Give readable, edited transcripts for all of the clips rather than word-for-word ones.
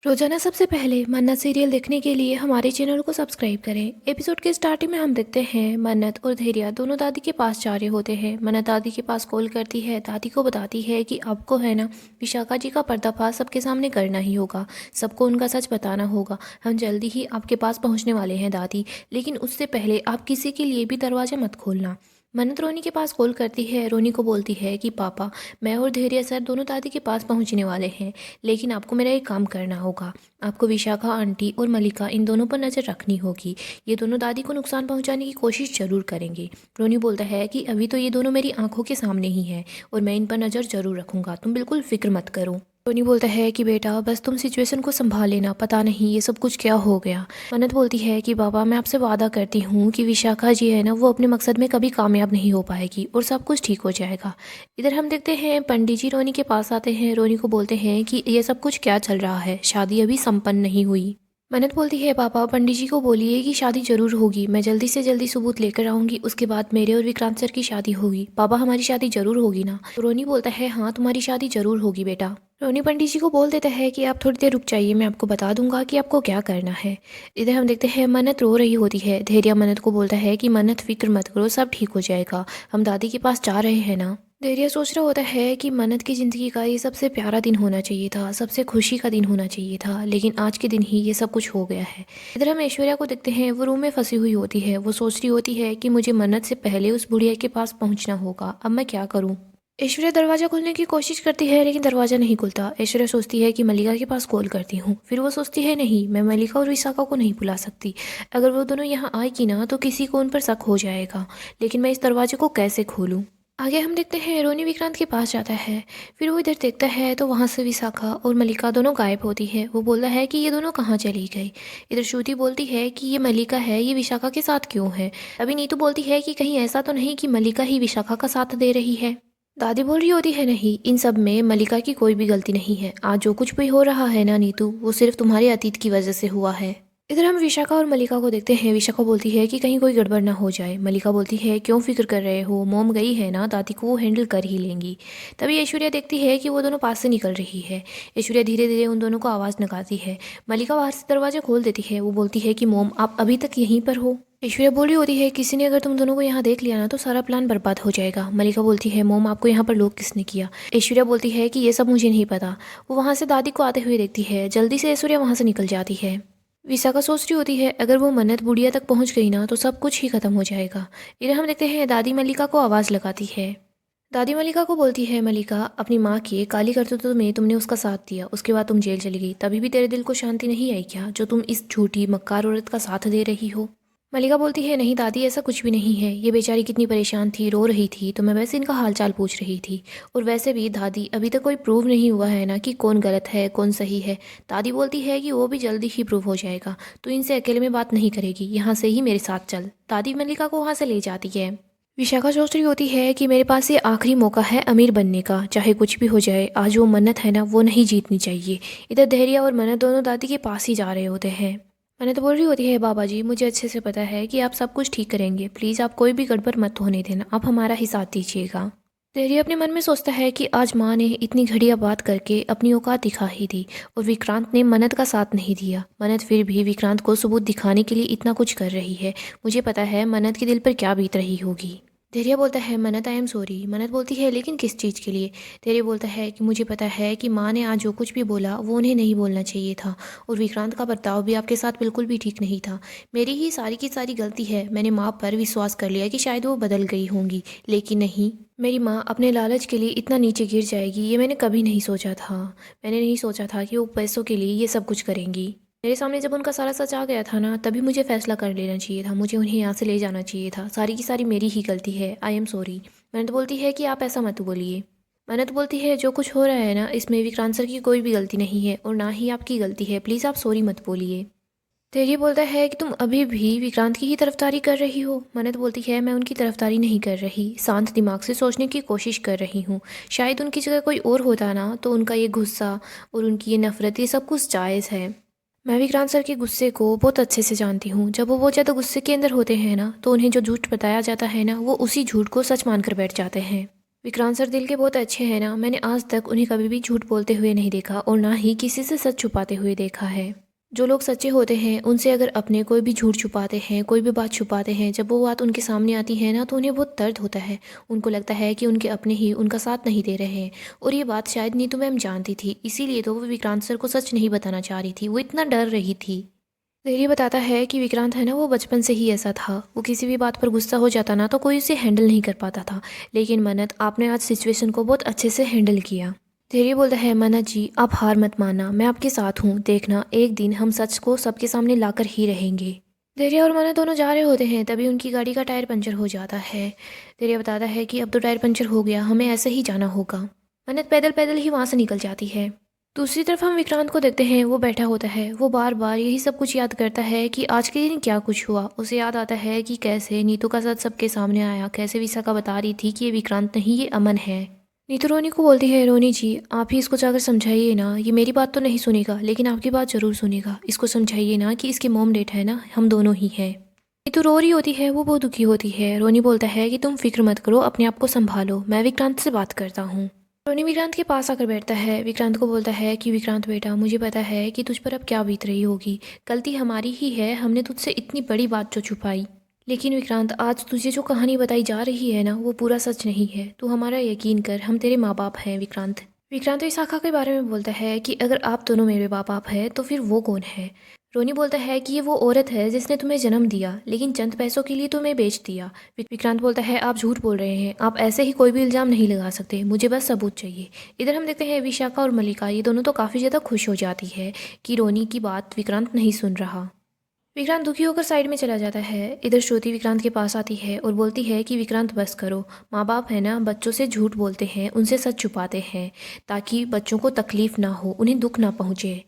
रोजाना सबसे पहले मन्नत सीरियल देखने के लिए हमारे चैनल को सब्सक्राइब करें। एपिसोड के स्टार्टिंग में हम देखते हैं मन्नत और धैर्य दोनों दादी के पास जा रहे होते हैं। मन्नत दादी के पास कॉल करती है, दादी को बताती है कि आपको है ना विशाखा जी का पर्दाफाश सबके सामने करना ही होगा, सबको उनका सच बताना होगा। हम जल्दी ही आपके पास पहुँचने वाले हैं दादी, लेकिन उससे पहले आप किसी के लिए भी दरवाज़ा मत खोलना। मन्नत रोनी के पास कॉल करती है, रोनी को बोलती है कि पापा, मैं और धैर्य सर दोनों दादी के पास पहुंचने वाले हैं, लेकिन आपको मेरा एक काम करना होगा। आपको विशाखा आंटी और मलिका इन दोनों पर नज़र रखनी होगी। ये दोनों दादी को नुकसान पहुंचाने की कोशिश जरूर करेंगे। रोनी बोलता है कि अभी तो ये दोनों मेरी आंखों के सामने ही हैं और मैं इन पर नज़र जरूर रखूंगा, तुम बिल्कुल फिक्र मत करो। रोनी बोलता है कि बेटा बस तुम सिचुएशन को संभाल लेना, पता नहीं ये सब कुछ क्या हो गया। मन्नत बोलती है कि बाबा, मैं आपसे वादा करती हूँ कि विशाखा जी है ना, वो अपने मकसद में कभी कामयाब नहीं हो पाएगी और सब कुछ ठीक हो जाएगा। इधर हम देखते हैं पंडित जी रोनी के पास आते हैं। रोनी को बोलते हैं कि ये सब कुछ क्या चल रहा है, शादी अभी संपन्न नहीं हुई। मन्नत बोलती है, पापा पंडित जी को बोलिए कि शादी जरूर होगी, मैं जल्दी से जल्दी सबूत लेकर आऊंगी, उसके बाद मेरे और विक्रांत सर की शादी होगी। पापा हमारी शादी जरूर होगी ना। तो रोनी बोलता है, हाँ तुम्हारी शादी जरूर होगी बेटा। रोनी पंडित जी को बोल देता है कि आप थोड़ी देर रुक जाइए, मैं आपको बता दूंगा कि आपको क्या करना है। इधर हम देखते हैं मन्नत रो रही होती है। धैर्य मन्नत को बोलता है कि मन्नत फिक्र मत करो, सब ठीक हो जाएगा, हम दादी के पास जा रहे हैं ना। धैर्य सोच रहा होता है कि मन्नत की ज़िंदगी का ये सबसे प्यारा दिन होना चाहिए था, सबसे खुशी का दिन होना चाहिए था, लेकिन आज के दिन ही ये सब कुछ हो गया है। इधर हम ऐश्वर्या को देखते हैं, वो रूम में फंसी हुई होती है। वो सोच रही होती है कि मुझे मन्नत से पहले उस बुढ़िया के पास पहुंचना होगा, अब मैं क्या करूं। ऐश्वर्या दरवाज़ा खोलने की कोशिश करती है, लेकिन दरवाज़ा नहीं खुलता। ऐश्वर्या सोचती है कि मल्लिका के पास कॉल करती हूँ, फिर वो सोचती है नहीं, मैं मल्लिका और विशाखा को नहीं बुला सकती। अगर वो दोनों यहाँ आएगी ना तो किसी को उन पर शक हो जाएगा, लेकिन मैं इस दरवाजे को कैसे खोलूँ। आगे हम देखते हैं रोनी विक्रांत के पास जाता है। फिर वो इधर देखता है तो वहाँ से विशाखा और मल्लिका दोनों गायब होती है। वो बोलता है कि ये दोनों कहाँ चली गई। इधर श्रुति बोलती है कि ये मल्लिका है, ये विशाखा के साथ क्यों है। तभी नीतू बोलती है कि कहीं ऐसा तो नहीं कि मल्लिका ही विशाखा का साथ दे रही है। दादी बोल रही होती है, नहीं, इन सब में मल्लिका की कोई भी गलती नहीं है। आज जो कुछ भी हो रहा है ना नीतू, वो सिर्फ तुम्हारे अतीत की वजह से हुआ है। इधर हम विशाखा और मल्लिका को देखते हैं। विशाखा बोलती है कि कहीं कोई गड़बड़ ना हो जाए। मल्लिका बोलती है, क्यों फिक्र कर रहे हो, मोम गई है ना, दादी को वो हैंडल कर ही लेंगी। तभी ऐश्वर्या देखती है कि वो दोनों पास से निकल रही है। ऐश्वर्या धीरे धीरे उन दोनों को आवाज़ लगाती है। मल्लिका बाहर से दरवाजा खोल देती है। वो बोलती है कि मोम, आप अभी तक यहीं पर हो। ऐश्वर्या बोल रही होती है, किसी ने अगर तुम दोनों को यहाँ देख लिया ना तो सारा प्लान बर्बाद हो जाएगा। मल्लिका बोलती है, मोम आपको यहाँ पर लॉक किसने किया। ऐश्वर्या बोलती है कि ये सब मुझे नहीं पता। वो वहाँ से दादी को आते हुए देखती है। जल्दी से ऐश्वर्या वहाँ से निकल जाती है। विशाखा सोच रही होती है, अगर वो मन्नत बुढ़िया तक पहुंच गई ना तो सब कुछ ही खत्म हो जाएगा। इधर हम देखते हैं दादी मल्लिका को आवाज़ लगाती है। दादी मल्लिका को बोलती है, मल्लिका अपनी माँ के काली करतूतों में तुमने उसका साथ दिया, उसके बाद तुम जेल चली गई, तभी भी तेरे दिल को शांति नहीं आई क्या, जो तुम इस झूठी मक्कार औरत का साथ दे रही हो। मल्लिका बोलती है, नहीं दादी, ऐसा कुछ भी नहीं है, ये बेचारी कितनी परेशान थी, रो रही थी, तो मैं वैसे इनका हालचाल पूछ रही थी। और वैसे भी दादी, अभी तक कोई प्रूव नहीं हुआ है ना कि कौन गलत है कौन सही है। दादी बोलती है कि वो भी जल्दी ही प्रूव हो जाएगा, तो इनसे अकेले में बात नहीं करेगी, यहाँ से ही मेरे साथ चल। दादी मल्लिका को वहाँ से ले जाती है। विशाखा सोच रही होती है कि मेरे पास ये आखिरी मौका है अमीर बनने का, चाहे कुछ भी हो जाए, आज वो मन्नत है ना, वो नहीं जीतनी चाहिए। इधर धैर्य और मन्नत दोनों दादी के पास ही जा रहे होते हैं। मन्नत बोल रही होती है, बाबा जी मुझे अच्छे से पता है कि आप सब कुछ ठीक करेंगे, प्लीज़ आप कोई भी गड़बड़ मत होने देना, आप हमारा ही साथ दीजिएगा। धैर्य अपने मन में सोचता है कि आज माँ ने इतनी घटिया बात करके अपनी औकात दिखा ही दी, और विक्रांत ने मन्नत का साथ नहीं दिया। मन्नत फिर भी विक्रांत को सबूत दिखाने के लिए इतना कुछ कर रही है। मुझे पता है मन्नत के दिल पर क्या बीत रही होगी। धैर्य बोलता है, मन्नत आई एम सॉरी। मन्नत बोलती है, लेकिन किस चीज़ के लिए। धैर्य बोलता है कि मुझे पता है कि माँ ने आज जो कुछ भी बोला वो उन्हें नहीं बोलना चाहिए था, और विक्रांत का बर्ताव भी आपके साथ बिल्कुल भी ठीक नहीं था। मेरी ही सारी की सारी गलती है, मैंने माँ पर विश्वास कर लिया कि शायद वो बदल गई होंगी, लेकिन नहीं, मेरी माँ अपने लालच के लिए इतना नीचे गिर जाएगी ये मैंने कभी नहीं सोचा था। मैंने नहीं सोचा था कि वो पैसों के लिए ये सब कुछ करेंगी। मेरे सामने जब उनका सारा सच आ गया था ना, तभी मुझे फैसला कर लेना चाहिए था, मुझे उन्हें यहाँ से ले जाना चाहिए था। सारी की सारी मेरी ही गलती है, आई एम सॉरी। मन्नत बोलती है कि आप ऐसा मत बोलिए। मन्नत बोलती है, जो कुछ हो रहा है ना, इसमें विक्रांत सर की कोई भी गलती नहीं है और ना ही आपकी गलती है, प्लीज़ आप सॉरी मत बोलिए। धैर्य बोलता है कि तुम अभी भी विक्रांत की ही तरफदारी कर रही हो। मन्नत बोलती है, मैं उनकी तरफदारी नहीं कर रही, शांत दिमाग से सोचने की कोशिश कर रही हूँ। शायद उनकी जगह कोई और होता ना तो उनका ये गुस्सा और उनकी ये नफरत, ये सब कुछ जायज़ है। मैं विक्रांत सर के गुस्से को बहुत अच्छे से जानती हूँ। जब वो बहुत ज़्यादा गुस्से के अंदर होते हैं ना, तो उन्हें जो झूठ बताया जाता है ना, वो उसी झूठ को सच मानकर बैठ जाते हैं। विक्रांत सर दिल के बहुत अच्छे हैं ना, मैंने आज तक उन्हें कभी भी झूठ बोलते हुए नहीं देखा और ना ही किसी से सच छुपाते हुए देखा है। जो लोग सच्चे होते हैं उनसे अगर अपने कोई भी झूठ छुपाते हैं, कोई भी बात छुपाते हैं, जब वो बात उनके सामने आती है ना तो उन्हें बहुत दर्द होता है। उनको लगता है कि उनके अपने ही उनका साथ नहीं दे रहे हैं। और ये बात शायद नीतू मैम जानती थी, इसीलिए तो वो विक्रांत सर को सच नहीं बताना चाह रही थी, वो इतना डर रही थी। धैर्य बताता है कि विक्रांत है ना, वो बचपन से ही ऐसा था। वो किसी भी बात पर गुस्सा हो जाता ना तो कोई उसे हैंडल नहीं कर पाता था। लेकिन मन्नत, आपने आज सिचुएशन को बहुत अच्छे से हैंडल किया। धैर्य बोलता है, मन्नत जी आप हार मत मानना, मैं आपके साथ हूँ। देखना एक दिन हम सच को सबके सामने लाकर ही रहेंगे। धैर्य और मन्नत दोनों जा रहे होते हैं, तभी उनकी गाड़ी का टायर पंचर हो जाता है। धैर्य बताता है कि अब तो टायर पंचर हो गया, हमें ऐसे ही जाना होगा। मन्नत पैदल पैदल ही वहाँ से निकल जाती है। दूसरी तरफ हम विक्रांत को देखते हैं, वो बैठा होता है। वो बार बार यही सब कुछ याद करता है कि आज के दिन क्या कुछ हुआ। उसे याद आता है कि कैसे नीतू का सच सबके सामने आया, कैसे विशाखा बता रही थी कि ये विक्रांत नहीं, ये अमन है। नीतू रोनी को बोलती है, रोनी जी आप ही इसको जाकर समझाइए ना, ये मेरी बात तो नहीं सुनेगा लेकिन आपकी बात जरूर सुनेगा। इसको समझाइए ना कि इसके मॉम डेट है ना, हम दोनों ही हैं। नीतू रो रही होती है, वो बहुत दुखी होती है। रोनी बोलता है कि तुम फिक्र मत करो, अपने आप को संभालो, मैं विक्रांत से बात करता हूँ। रोनी विक्रांत के पास आकर बैठता है। विक्रांत को बोलता है कि विक्रांत बेटा, मुझे पता है कि तुझ पर अब क्या बीत रही होगी। गलती हमारी ही है, हमने तुझसे इतनी बड़ी बात जो छुपाई। लेकिन विक्रांत, आज तुझे जो कहानी बताई जा रही है ना, वो पूरा सच नहीं है। तू हमारा यकीन कर, हम तेरे माँ बाप हैं विक्रांत। विक्रांत विशाखा के बारे में बोलता है कि अगर आप दोनों मेरे माँ बाप हैं तो फिर वो कौन है। रोनी बोलता है कि ये वो औरत है जिसने तुम्हें जन्म दिया लेकिन चंद पैसों के लिए तुम्हें बेच दिया। विक्रांत बोलता है, आप झूठ बोल रहे हैं, आप ऐसे ही कोई भी इल्ज़ाम नहीं लगा सकते, मुझे बस सबूत चाहिए। इधर हम देखते हैं विशाखा और मल्लिका, ये दोनों तो काफ़ी ज़्यादा खुश हो जाती है कि रोनी की बात विक्रांत नहीं सुन रहा। विक्रांत दुखी होकर साइड में चला जाता है। इधर श्रुति विक्रांत के पास आती है और बोलती है कि विक्रांत बस करो, माँ बाप है ना, बच्चों से झूठ बोलते हैं, उनसे सच छुपाते हैं ताकि बच्चों को तकलीफ ना हो, उन्हें दुख ना पहुँचे।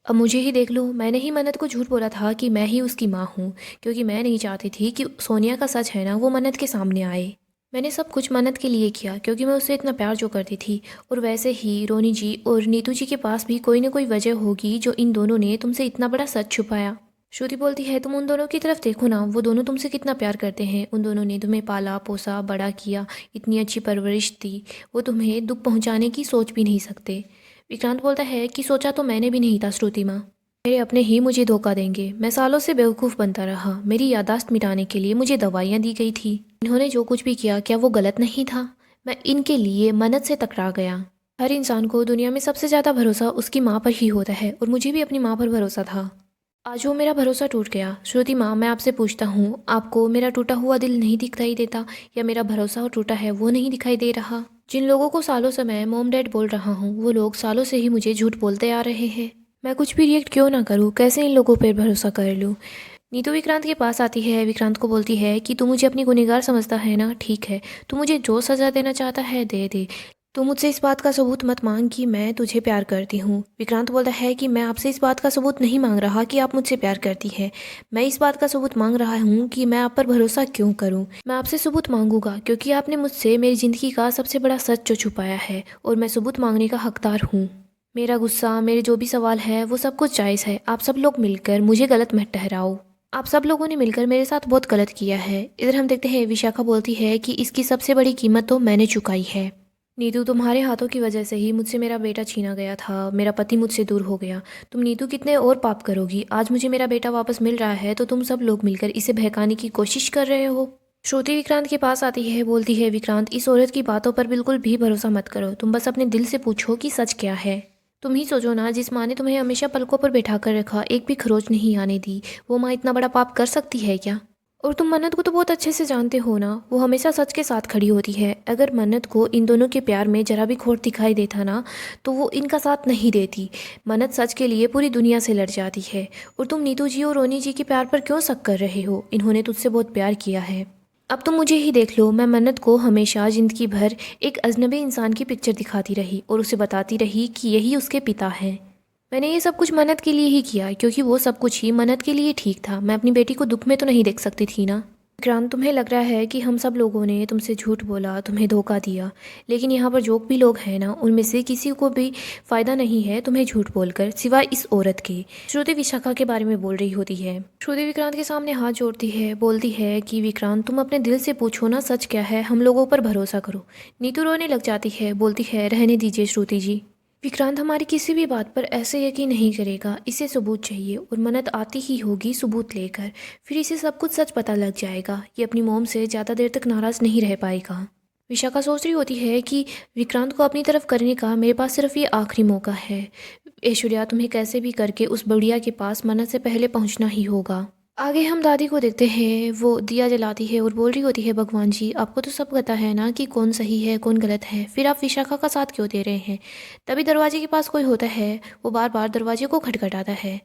अब मुझे ही देख लो, मैंने ही मन्नत को झूठ बोला था कि मैं ही उसकी माँ हूँ, क्योंकि मैं नहीं चाहती थी कि सोनिया का सच है ना वो मन्नत के सामने आए। मैंने सब कुछ मन्नत के लिए किया क्योंकि मैं उससे इतना प्यार जो करती थी। और वैसे ही रोनी जी और नीतू जी के पास भी कोई ना कोई वजह होगी जो इन दोनों ने तुमसे इतना बड़ा सच छुपाया। श्रुति बोलती है, तुम उन दोनों की तरफ देखो ना, वो दोनों तुमसे कितना प्यार करते हैं। उन दोनों ने तुम्हें पाला पोसा बड़ा किया, इतनी अच्छी परवरिश दी, वो तुम्हें दुख पहुंचाने की सोच भी नहीं सकते। विक्रांत बोलता है कि सोचा तो मैंने भी नहीं था श्रुति माँ, मेरे अपने ही मुझे धोखा देंगे। मैं सालों से बेवकूफ़ बनता रहा, मेरी यादाश्त मिटाने के लिए मुझे दवाइयाँ दी गई थी। इन्होंने जो कुछ भी किया क्या वो गलत नहीं था? मैं इनके लिए मन्नत से टकरा गया। हर इंसान को दुनिया में सबसे ज़्यादा भरोसा उसकी माँ पर ही होता है और मुझे भी अपनी माँ पर भरोसा था। आज वो मेरा भरोसा टूट गया। श्रुति माँ, मैं आपसे पूछता हूँ, आपको मेरा टूटा हुआ दिल नहीं दिखाई देता या मेरा भरोसा टूटा है वो नहीं दिखाई दे रहा? जिन लोगों को सालों से मैं मॉम डैड बोल रहा हूँ वो लोग सालों से ही मुझे झूठ बोलते आ रहे हैं। मैं कुछ भी रिएक्ट क्यों ना करूँ, कैसे इन लोगों पर भरोसा कर लूँ? नीतू विक्रांत के पास आती है। विक्रांत को बोलती है कि तू मुझे अपनी गुनहगार समझता है ना, ठीक है, तू मुझे जो सज़ा देना चाहता है दे दे। तू मुझसे इस बात का सबूत मत मांग कि मैं तुझे प्यार करती हूँ। विक्रांत बोलता है कि मैं आपसे इस बात का सबूत नहीं मांग रहा कि आप मुझसे प्यार करती हैं। मैं इस बात का सबूत मांग रहा हूँ कि मैं आप पर भरोसा क्यों करूँ। मैं आपसे सबूत मांगूंगा क्योंकि आपने मुझसे मेरी ज़िंदगी का सबसे बड़ा सच जो छुपाया है और मैं सबूत मांगने का हकदार हूँ। मेरा गुस्सा, मेरे जो भी सवाल है वो सब कुछ जायज़ है। आप सब लोग मिलकर मुझे गलत मत ठहराओ। आप सब लोगों ने मिलकर मेरे साथ बहुत गलत किया है। इधर हम देखते हैं विशाखा बोलती है कि इसकी सबसे बड़ी कीमत तो मैंने चुकाई है। नीतू, तुम्हारे हाथों की वजह से ही मुझसे मेरा बेटा छीना गया था, मेरा पति मुझसे दूर हो गया। तुम नीतू कितने और पाप करोगी? आज मुझे मेरा बेटा वापस मिल रहा है तो तुम सब लोग मिलकर इसे बहकाने की कोशिश कर रहे हो। श्रुति विक्रांत के पास आती है, बोलती है, विक्रांत इस औरत की बातों पर बिल्कुल भी भरोसा मत करो, तुम बस अपने दिल से पूछो कि सच क्या है। तुम ही सोचो ना, जिस माँ ने तुम्हें हमेशा पलकों पर बैठा कर रखा, एक भी खरोच नहीं आने दी, वो माँ इतना बड़ा पाप कर सकती है क्या? और तुम मन्नत को तो बहुत अच्छे से जानते हो ना, वो हमेशा सच के साथ खड़ी होती है। अगर मन्नत को इन दोनों के प्यार में जरा भी खोट दिखाई देता ना तो वो इनका साथ नहीं देती। मन्नत सच के लिए पूरी दुनिया से लड़ जाती है। और तुम नीतू जी और रोनी जी के प्यार पर क्यों शक कर रहे हो? इन्होंने तुझसे बहुत प्यार किया है। अब तुम मुझे ही देख लो, मैं मन्नत को हमेशा ज़िंदगी भर एक अजनबी इंसान की पिक्चर दिखाती रही और उसे बताती रही कि यही उसके पिता हैं। मैंने ये सब कुछ मन्नत के लिए ही किया क्योंकि वो सब कुछ ही मन्नत के लिए ठीक था। मैं अपनी बेटी को दुख में तो नहीं देख सकती थी ना। विक्रांत, तुम्हें लग रहा है कि हम सब लोगों ने तुमसे झूठ बोला, तुम्हें धोखा दिया, लेकिन यहाँ पर जो भी लोग हैं ना, उनमें से किसी को भी फ़ायदा नहीं है तुम्हें झूठ बोलकर, सिवाय इस औरत के। श्रुति विशाखा के बारे में बोल रही होती है। श्रुति विक्रांत के सामने हाथ जोड़ती है, बोलती है कि विक्रांत, तुम अपने दिल से पूछो ना, सच क्या है, हम लोगों पर भरोसा करो। नीतू रोने लग जाती है, बोलती है रहने दीजिए श्रुति जी, विक्रांत हमारी किसी भी बात पर ऐसे यकीन नहीं करेगा, इसे सबूत चाहिए और मन्नत आती ही होगी सबूत लेकर, फिर इसे सब कुछ सच पता लग जाएगा, ये अपनी मोम से ज़्यादा देर तक नाराज़ नहीं रह पाएगा। विशाखा सोच रही होती है कि विक्रांत को अपनी तरफ करने का मेरे पास सिर्फ ये आखिरी मौका है। ऐश्वर्या, तुम्हें कैसे भी करके उस बुढ़िया के पास मन्नत से पहले पहुंचना ही होगा। आगे हम दादी को देखते हैं, वो दिया जलाती है और बोल रही होती है, भगवान जी आपको तो सब पता है ना कि कौन सही है कौन गलत है, फिर आप विशाखा का साथ क्यों दे रहे हैं। तभी दरवाजे के पास कोई होता है, वो बार बार दरवाजे को खटखटाता है।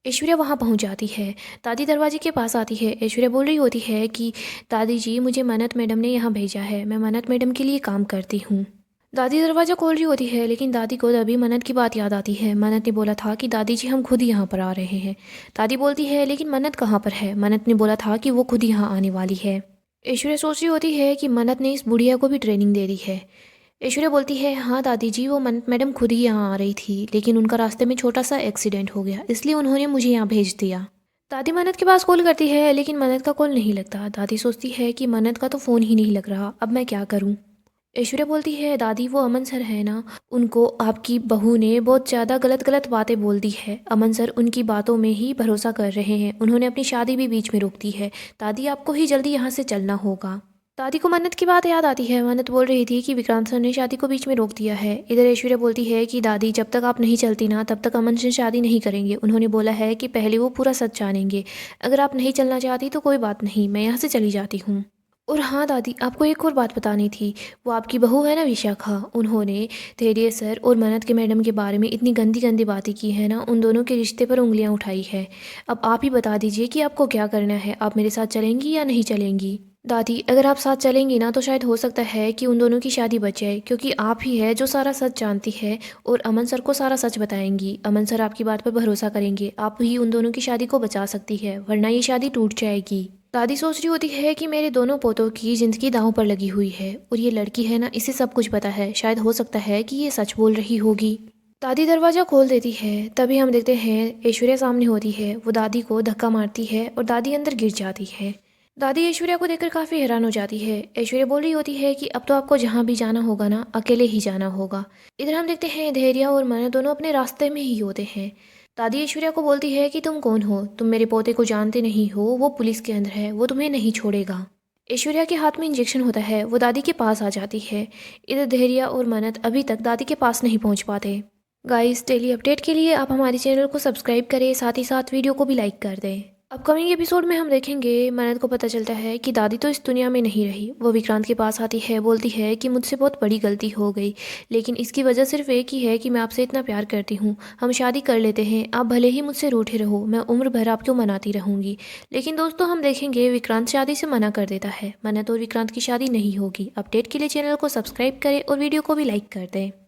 ऐश्वर्या वहाँ पहुँच जाती है, दादी दरवाजे के पास आती है। ऐश्वर्या बोल रही होती है कि दादी जी, मुझे मन्नत मैडम ने यहाँ भेजा है, मैं मन्नत मैडम के लिए काम करती हूँ। दादी दरवाज़ा खोल रही होती है, लेकिन दादी को तभी मन्नत की बात याद आती है। मन्नत ने बोला था कि दादी जी हम खुद यहाँ पर आ रहे हैं। दादी बोलती है, लेकिन मन्नत कहाँ पर है। मन्नत ने बोला था कि वो खुद यहाँ आने वाली है। ऐश्वर्या सोच रही होती है कि मन्नत ने इस बुढ़िया को भी ट्रेनिंग दे दी है। ऐश्वर्या बोलती है, हाँ दादी जी, वो मन्नत मैडम खुद ही यहाँ आ रही थी, लेकिन उनका रास्ते में छोटा सा एक्सीडेंट हो गया, इसलिए उन्होंने मुझे यहाँ भेज दिया। दादी मन्नत के पास कॉल करती है, लेकिन मन्नत का कॉल नहीं लगता। दादी सोचती है कि मन्नत का तो फ़ोन ही नहीं लग रहा, अब मैं क्या करूँ। ऐश्वर्या बोलती है, दादी वो अमन सर है ना, उनको आपकी बहू ने बहुत ज़्यादा गलत गलत बातें बोल दी है। अमन सर उनकी बातों में ही भरोसा कर रहे हैं, उन्होंने अपनी शादी भी बीच में रोक दी है। दादी आपको ही जल्दी यहाँ से चलना होगा। दादी को मन्नत की बात याद आती है। मन्नत बोल रही थी कि विक्रांत सर ने शादी को बीच में रोक दिया है। इधर ऐश्वर्या बोलती है कि दादी जब तक आप नहीं चलती ना, तब तक अमन से शादी नहीं करेंगे, उन्होंने बोला है कि पहले वो पूरा सच जानेंगे। अगर आप नहीं चलना चाहती तो कोई बात नहीं, मैं यहाँ से चली जाती हूँ। और हाँ दादी, आपको एक और बात बतानी थी, वो आपकी बहू है ना विशाखा, उन्होंने धैर्य सर और मन्नत के मैडम के बारे में इतनी गंदी गंदी बातें की है ना, उन दोनों के रिश्ते पर उंगलियां उठाई है। अब आप ही बता दीजिए कि आपको क्या करना है, आप मेरे साथ चलेंगी या नहीं चलेंगी। दादी, अगर आप साथ चलेंगी ना तो शायद हो सकता है कि उन दोनों की शादी बच जाए, क्योंकि आप ही है जो सारा सच जानती है और अमन सर को सारा सच बताएंगी। अमन सर आपकी बात पर भरोसा करेंगे, आप ही उन दोनों की शादी को बचा सकती है, वरना ये शादी टूट जाएगी। दादी सोच रही होती है कि मेरे दोनों पोतों की ज़िंदगी दांव पर लगी हुई है और ये लड़की है ना, इसे सब कुछ पता है, शायद हो सकता है कि ये सच बोल रही होगी। दादी दरवाज़ा खोल देती है, तभी हम देखते हैं ऐश्वर्या सामने होती है, वो दादी को धक्का मारती है और दादी अंदर गिर जाती है। दादी ऐश्वर्या को देखकर काफ़ी हैरान हो जाती है। ऐश्वर्या बोल रही होती है कि अब तो आपको जहाँ भी जाना होगा ना, अकेले ही जाना होगा। इधर हम देखते हैं धैर्य और मन दोनों अपने रास्ते में ही होते हैं। दादी ऐश्वर्या को बोलती है कि तुम कौन हो, तुम मेरे पोते को जानते नहीं हो, वो पुलिस के अंदर है, वो तुम्हें नहीं छोड़ेगा। ऐश्वर्या के हाथ में इंजेक्शन होता है, वो दादी के पास आ जाती है। इधर धैर्य और मन्नत अभी तक दादी के पास नहीं पहुंच पाते। गाइस, डेली अपडेट के लिए आप हमारे चैनल को सब्सक्राइब करें, साथ ही साथ वीडियो को भी लाइक कर दें। अपकमिंग एपिसोड में हम देखेंगे मन्नत को पता चलता है कि दादी तो इस दुनिया में नहीं रही। वो विक्रांत के पास आती है, बोलती है कि मुझसे बहुत बड़ी गलती हो गई, लेकिन इसकी वजह सिर्फ एक ही है कि मैं आपसे इतना प्यार करती हूँ, हम शादी कर लेते हैं, आप भले ही मुझसे रूठे रहो, मैं उम्र भर आपको मनाती रहूँगी। लेकिन दोस्तों, हम देखेंगे विक्रांत शादी से मना कर देता है, मन्नत और विक्रांत की शादी नहीं होगी। अपडेट के लिए चैनल को सब्सक्राइब करें और वीडियो को भी लाइक कर दें।